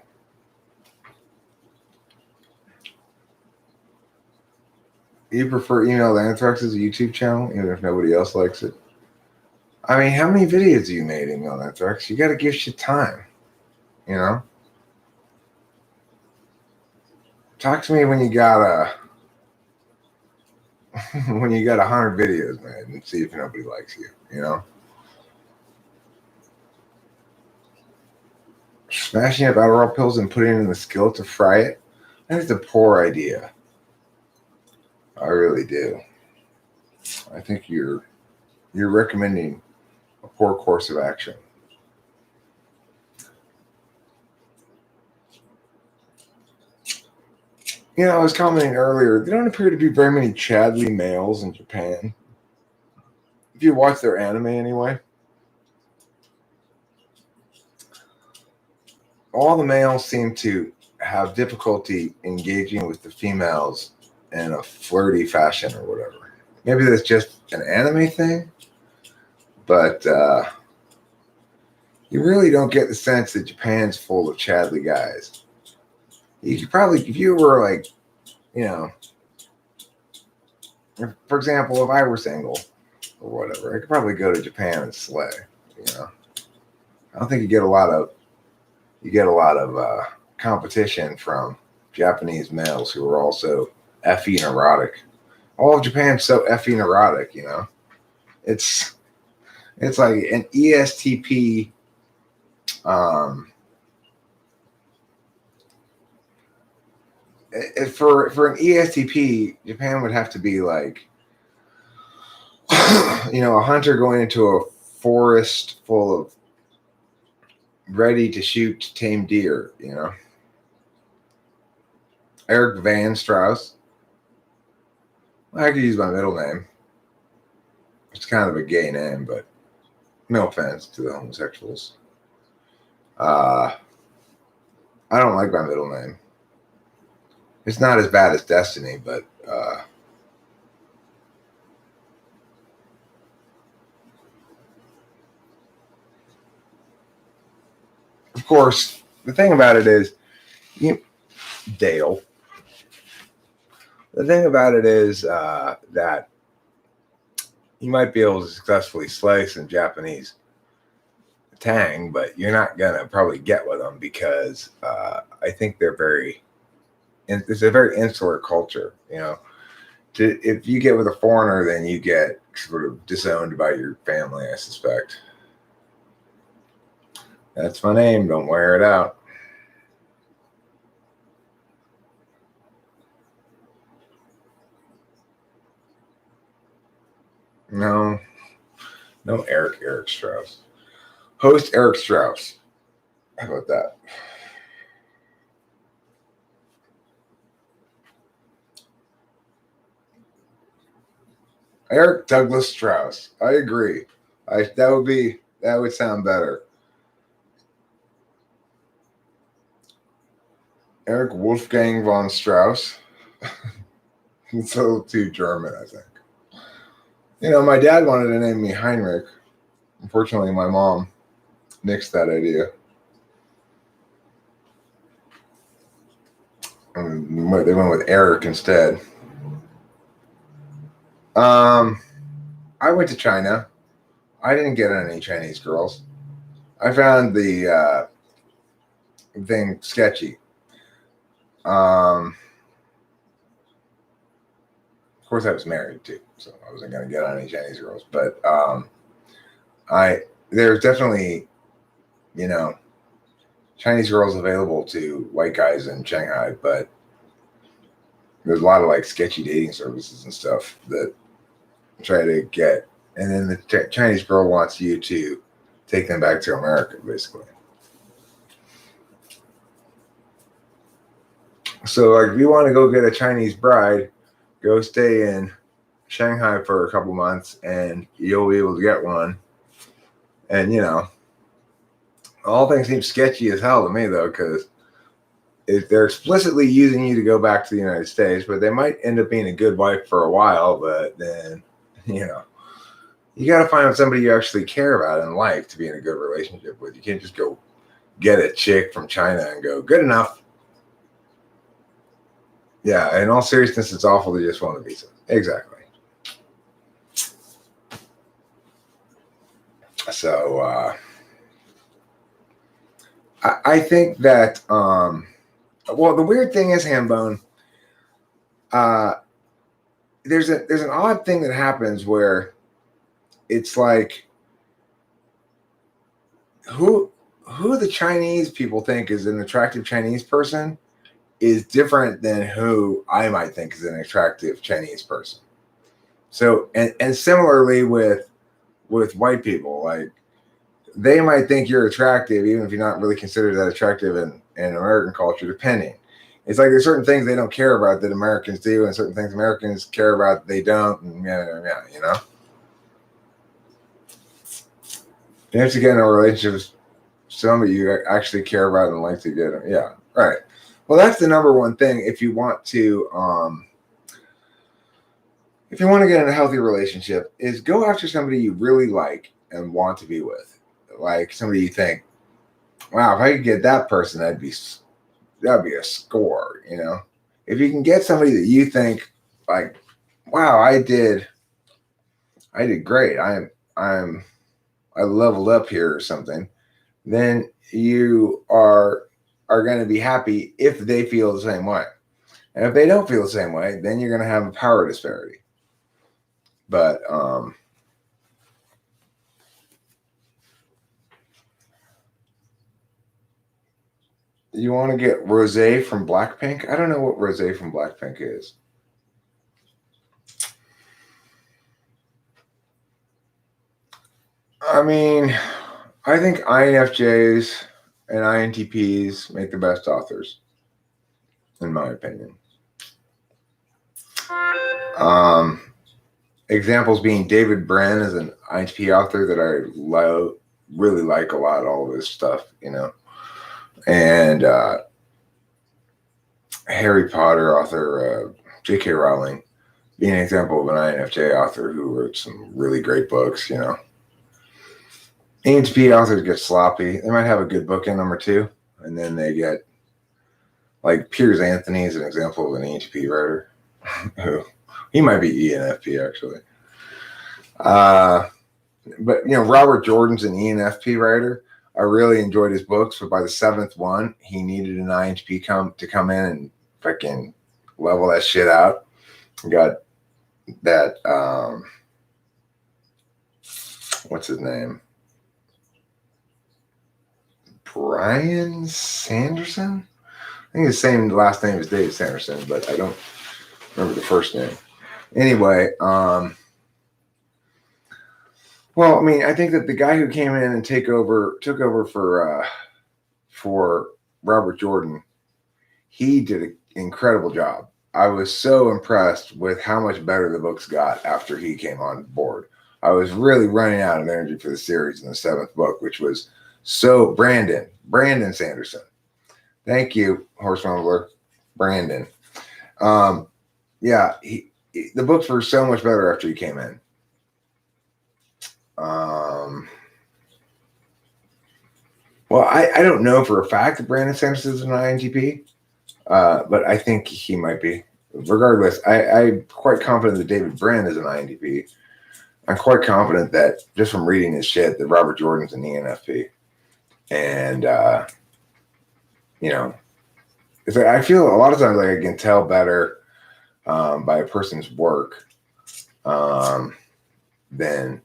You prefer Email Anthrax's YouTube channel, even if nobody else likes it? I mean, how many videos have you made, Email Anthrax? You got to give shit time, you know? Talk to me when you got when you got 100 videos, man, and see if nobody likes you, you know? Smashing up Adderall pills and putting it in the skillet to fry it? That is a poor idea. I really do. I think you're recommending a poor course of action. You know, I was commenting earlier, there don't appear to be very many Chadley males in Japan. If you watch their anime anyway, all the males seem to have difficulty engaging with the females in a flirty fashion or whatever. Maybe that's just an anime thing, but you really don't get the sense that Japan's full of Chadley guys. You could probably, if you were like, you know, for example, if I were single or whatever, I could probably go to Japan and slay. You know, I don't think you get a lot of competition from Japanese males who are also effing erotic. All of Japan's so effing erotic, you know. It's like an ESTP. For an ESTP, Japan would have to be like, you know, a hunter going into a forest full of ready to shoot tame deer, you know. Eric Van Strauss. I could use my middle name. It's kind of a gay name, but no offense to the homosexuals. I don't like my middle name. It's not as bad as Destiny, but of course, the thing about it is, Dale. The thing about it is that you might be able to successfully slay some Japanese tang, but you're not gonna probably get with them because I think they're it's a very insular culture, you know. If you get with a foreigner, then you get sort of disowned by your family, I suspect. That's my name. Don't wear it out. No, Eric Strauss. Host Eric Strauss. How about that? Eric Douglas Strauss. I agree. That would sound better. Eric Wolfgang von Strauss. It's a little too German, I think. You know, my dad wanted to name me Heinrich. Unfortunately, my mom nixed that idea. And they went with Eric instead. I went to China. I didn't get any Chinese girls. I found the thing sketchy. Of course, I was married too, so I wasn't going to get any Chinese girls. But there's definitely, you know, Chinese girls available to white guys in Shanghai, but there's a lot of like sketchy dating services and stuff that try to get, and then the Chinese girl wants you to take them back to America, basically. So, like, if you want to go get a Chinese bride, go stay in Shanghai for a couple months, and you'll be able to get one. And all things seem sketchy as hell to me, though, because they're explicitly using you to go back to the United States, but they might end up being a good wife for a while. But then, you got to find somebody you actually care about and like to be in a good relationship with. You can't just go get a chick from China and go, good enough. Yeah, in all seriousness, it's awful to just want a visa. Exactly. So I think that, well, the weird thing is, Hambone, there's an odd thing that happens where it's like who the Chinese people think is an attractive Chinese person is different than who I might think is an attractive Chinese person. So, and similarly with white people, like they might think you're attractive, even if you're not really considered that attractive in American culture, depending. It's like there's certain things they don't care about that Americans do, and certain things Americans care about that they don't, and yeah. You have to get in a relationship with somebody you actually care about and like to get them. Yeah, right. Well, that's the number one thing if you want to get in a healthy relationship is go after somebody you really like and want to be with. Like somebody you think, wow, if I could get that person, that'd be a score, If you can get somebody that you think like, wow, I did great. I leveled up here or something, then you are going to be happy if they feel the same way. And if they don't feel the same way, then you're going to have a power disparity. But you want to get Rosé from Blackpink? I don't know what Rosé from Blackpink is. I mean, I think INFJs and INTPs make the best authors, in my opinion. Examples being David Brin is an INTP author that I really like a lot, all of his stuff, and Harry Potter author J.K. Rowling being an example of an INFJ author who wrote some really great books, ENTP authors get sloppy. They might have a good book in them or two, and then they get, like Piers Anthony is an example of an ENTP writer who he might be ENFP actually. But Robert Jordan's an ENFP writer. I really enjoyed his books, but by the seventh one, he needed an INTP to come in and freaking level that shit out. We got that what's his name? Brian Sanderson? I think his same last name is David Sanderson, but I don't remember the first name. Anyway, well, I mean, I think that the guy who came in and took over for Robert Jordan, he did an incredible job. I was so impressed with how much better the books got after he came on board. I was really running out of energy for the series in the seventh book, which was so Brandon Sanderson. Thank you, Horse Mumbler, Brandon. Yeah, the books were so much better after he came in. Well, I don't know for a fact that Brandon Sanderson is an INTP, but I think he might be. Regardless, I'm quite confident that David Brin is an INTP. I'm quite confident that just from reading his shit that Robert Jordan's an ENFP. And, it's like, I feel a lot of times like I can tell better by a person's work than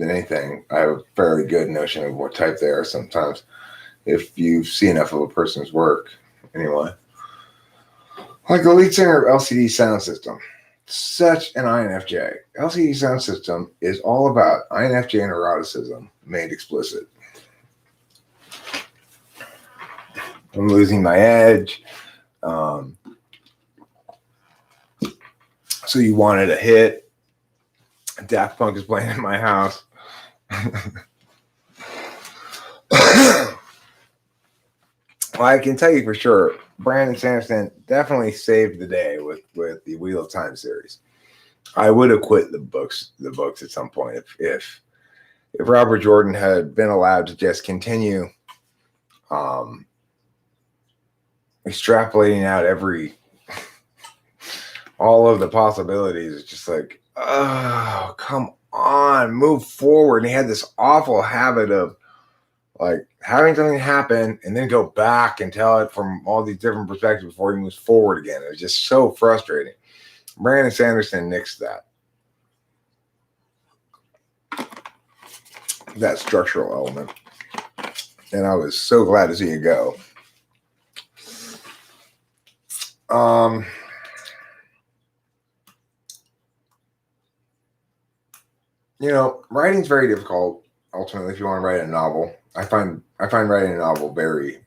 anything. I have a fairly good notion of what type they are sometimes if you see enough of a person's work. Anyway. Like the lead singer of LCD Sound System. Such an INFJ. LCD Sound System is all about INFJ and eroticism made explicit. I'm losing my edge. So you wanted a hit. Daft Punk is playing in my house. Well, I can tell you for sure, Brandon Sanderson definitely saved the day with the Wheel of Time series. I would have quit the books at some point if Robert Jordan had been allowed to just continue extrapolating out all of the possibilities. It's just like, oh, come on, move forward. And he had this awful habit of like having something happen and then go back and tell it from all these different perspectives before he moves forward again. It was just so frustrating. Brandon Sanderson nixed that structural element. And I was so glad to see it go. You know, writing's very difficult. Ultimately, if you want to write a novel, I find writing a novel very,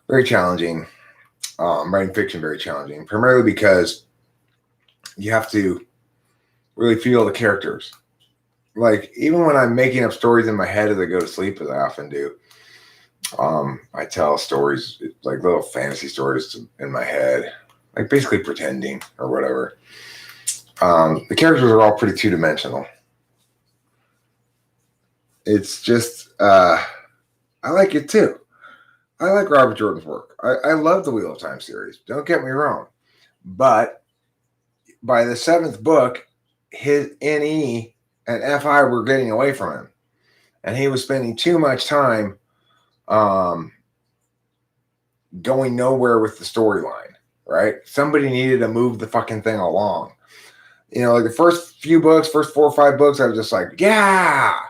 very challenging. Writing fiction very challenging, primarily because you have to really feel the characters. Like even when I'm making up stories in my head as I go to sleep, as I often do, I tell stories like little fantasy stories in my head, like basically pretending or whatever. The characters are all pretty two-dimensional. It's just, I like it too. I like Robert Jordan's work. I love the Wheel of Time series. Don't get me wrong. But by the 7th book, his NE and FI were getting away from him. And he was spending too much time going nowhere with the storyline, right? Somebody needed to move the fucking thing along. You know, like the first few books, first 4 or 5 books, I was just like, yeah.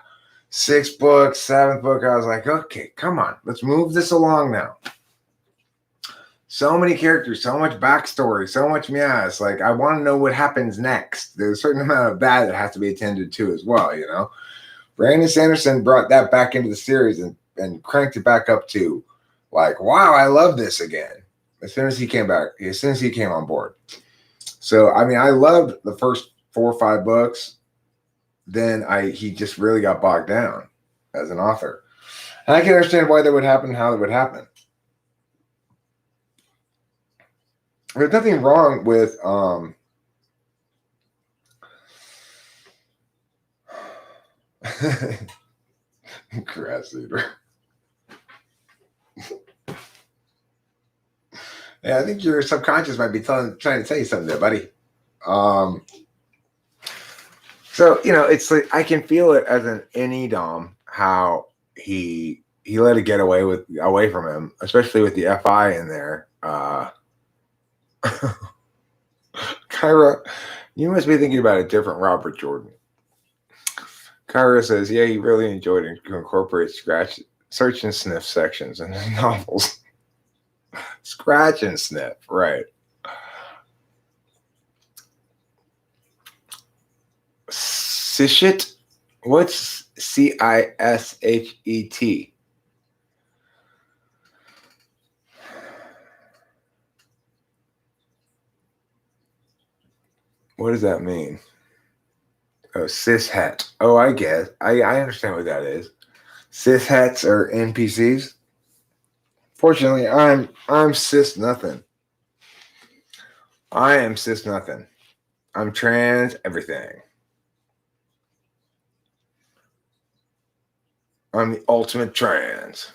6th book, 7th book, I was like, okay, come on, let's move this along now. So many characters, so much backstory, so much Myah. It's like, I want to know what happens next. There's a certain amount of that that has to be attended to as well, you know? Brandon Sanderson brought that back into the series and cranked it back up to like, wow, I love this again. As soon as he came on board. So, I mean, I loved the first 4 or 5 books. Then he just really got bogged down as an author. And I can understand why that would happen, how it would happen. There's nothing wrong with grass eater. Yeah, I think your subconscious might be trying to tell you something there, buddy. So, you know, it's like I can feel it as an NE Dom how he let it get away from him, especially with the FI in there. Kyra, you must be thinking about a different Robert Jordan. Kyra says, yeah, he really enjoyed it to incorporate search and sniff sections in his novels. Scratch and sniff, right. Sishet? What's CISHET? What does that mean? Oh, cishet. Oh, I guess. I understand what that is. Cishets are NPCs. Fortunately, I'm cis nothing. I am cis nothing. I'm trans everything. I'm the ultimate trans.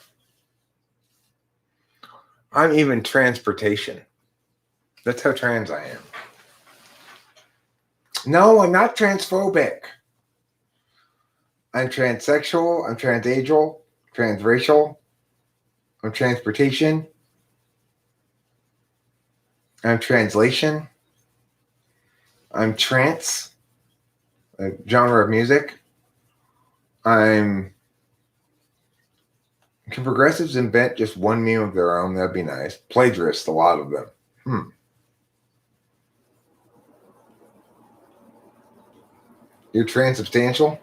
I'm even transportation. That's how trans I am. No, I'm not transphobic. I'm transsexual. I'm transageal. Transracial. I'm transportation. I'm translation. I'm trance, a genre of music. Can progressives invent just one meme of their own? That'd be nice. Plagiarists, a lot of them. You're transubstantial?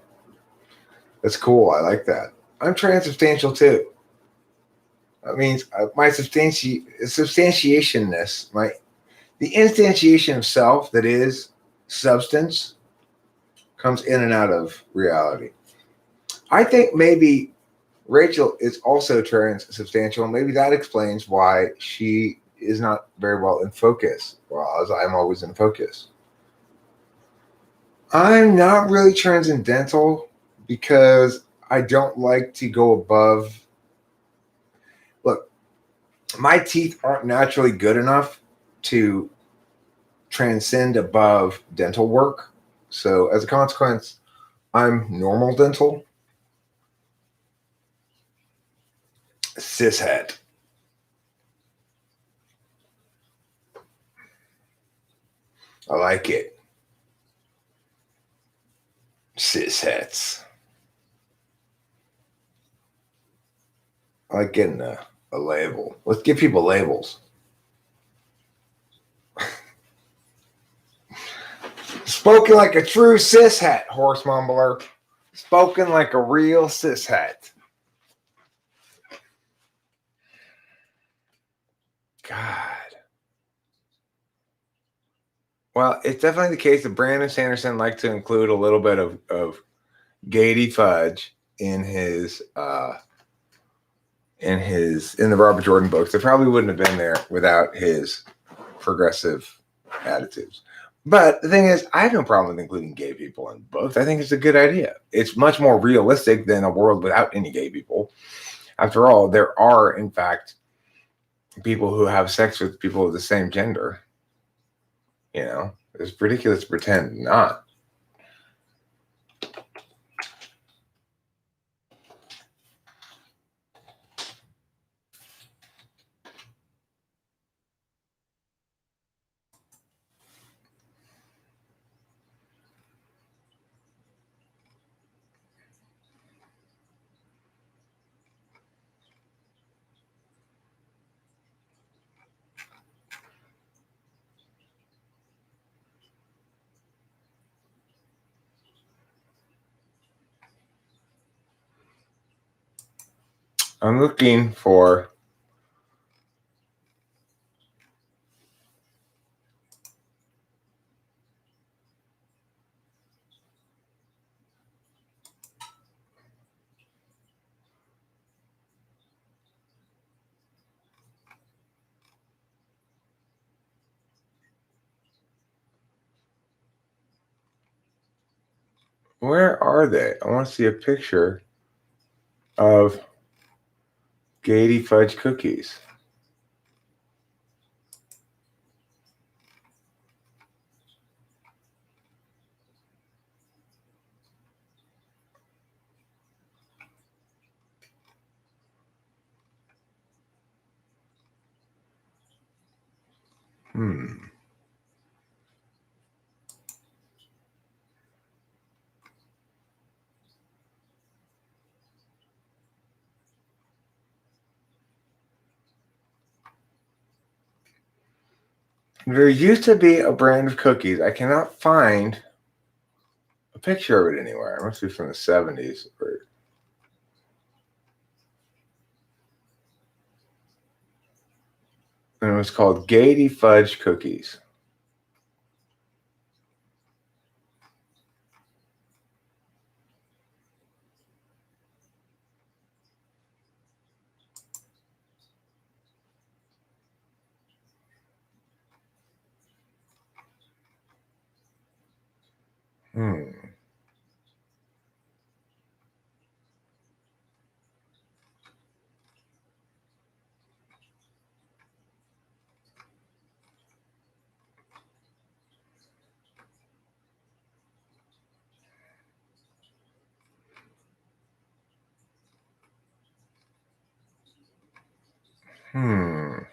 That's cool. I like that. I'm transubstantial too. That means my substantiationness, the instantiation of self that is substance comes in and out of reality. I think maybe Rachel is also transubstantial. Maybe that explains why she is not very well in focus, whereas I'm always in focus. I'm not really transcendental because I don't like to go above. Look, my teeth aren't naturally good enough to transcend above dental work. So as a consequence, I'm normal dental. Cishet. I like it. Cishets. I like getting a label. Let's give people labels. Spoken like a true cishet, horse mumbler. Spoken like a real cishet. God. Well, it's definitely the case that Brandon Sanderson liked to include a little bit of Gaiety fudge in the Robert Jordan books. It probably wouldn't have been there without his progressive attitudes. But the thing is, I have no problem with including gay people in books. I think it's a good idea. It's much more realistic than a world without any gay people. After all, there are, in fact, people who have sex with people of the same gender. You know, it's ridiculous to pretend not. I'm looking for where are they? I want to see a picture of Gaiety fudge cookies. Hmm. There used to be a brand of cookies. I cannot find a picture of it anywhere. It must be from the 70s. And it was called Gaiety fudge cookies. Hmm. Hmm.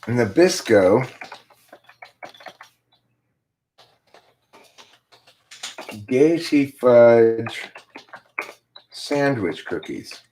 Nabisco Gaiety Fudge Sandwich Cookies.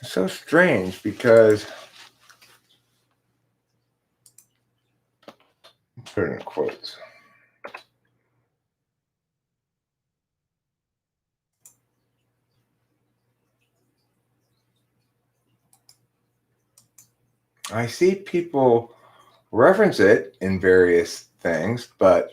So strange because, put it in quotes. I see people reference it in various things, but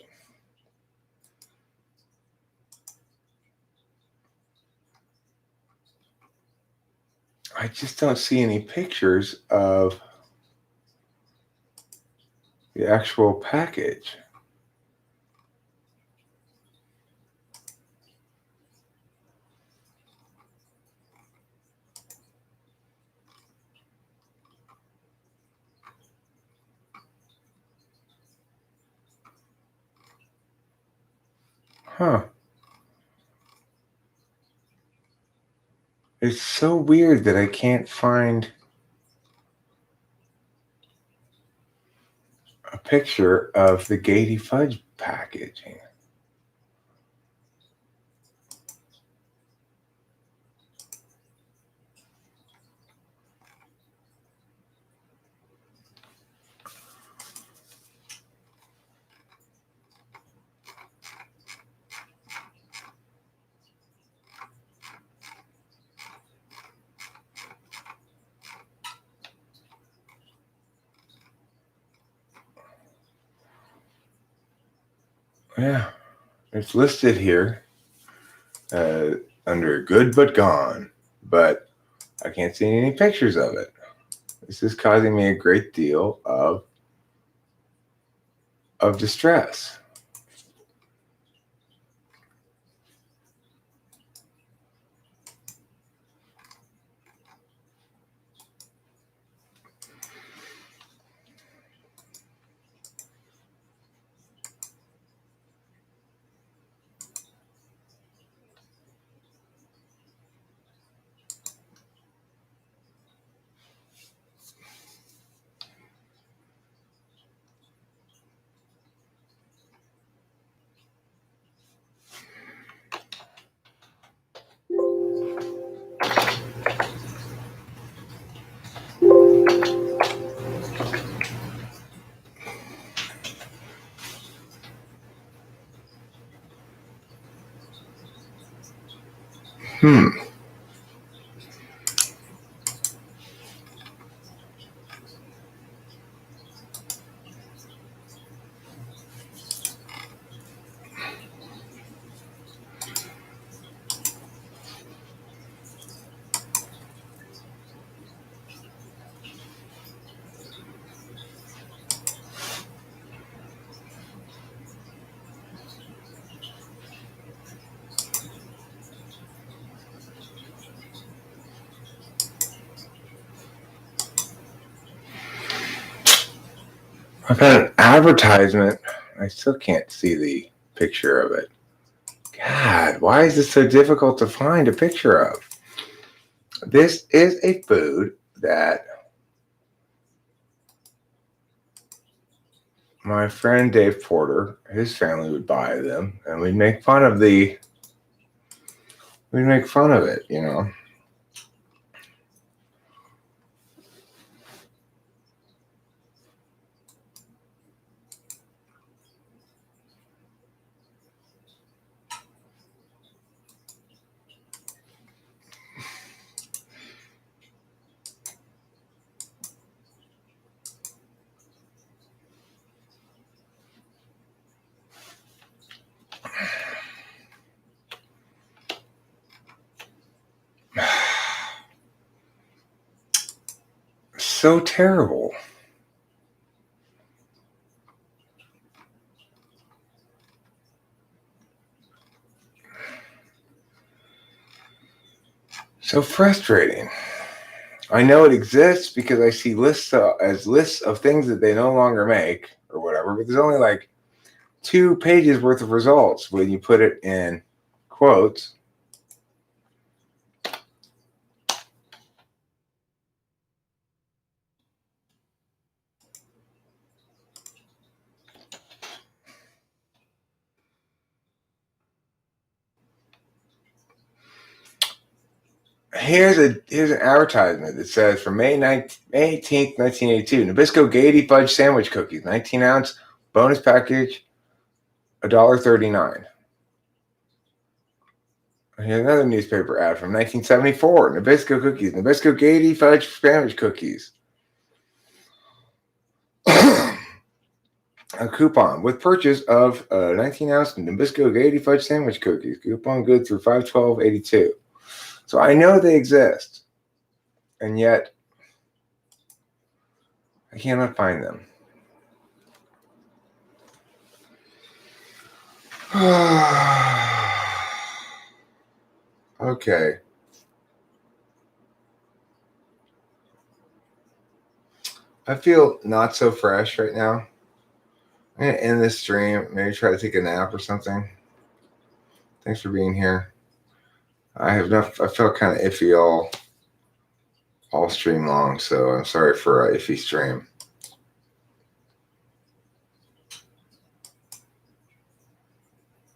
I just don't see any pictures of the actual package. Huh. It's so weird that I can't find a picture of the Gaiety Fudge packaging. Yeah, it's listed here under good but gone, but I can't see any pictures of it. This is causing me a great deal of distress. I've had an advertisement. I still can't see the picture of it. God, why is this so difficult to find a picture of? This is a food that my friend Dave Porter, his family would buy them, and we'd make fun of it, you know. so terrible. So frustrating. I know it exists because I see lists of things that they no longer make or whatever, but there's only like 2 pages worth of results when you put it in quotes. Here's an advertisement that says from May 18th, 1982, Nabisco Gaiety Fudge Sandwich Cookies, 19-ounce bonus package, $1.39. Here's another newspaper ad from 1974, Nabisco Cookies, Nabisco Gaiety Fudge Sandwich Cookies. A coupon with purchase of 19-ounce Nabisco Gaiety Fudge Sandwich Cookies. Coupon good through 5/12/82. So I know they exist, and yet I cannot find them. Okay. I feel not so fresh right now. I'm going to end this stream, maybe try to take a nap or something. Thanks for being here. I felt kind of iffy all stream long, so I'm sorry for an iffy stream.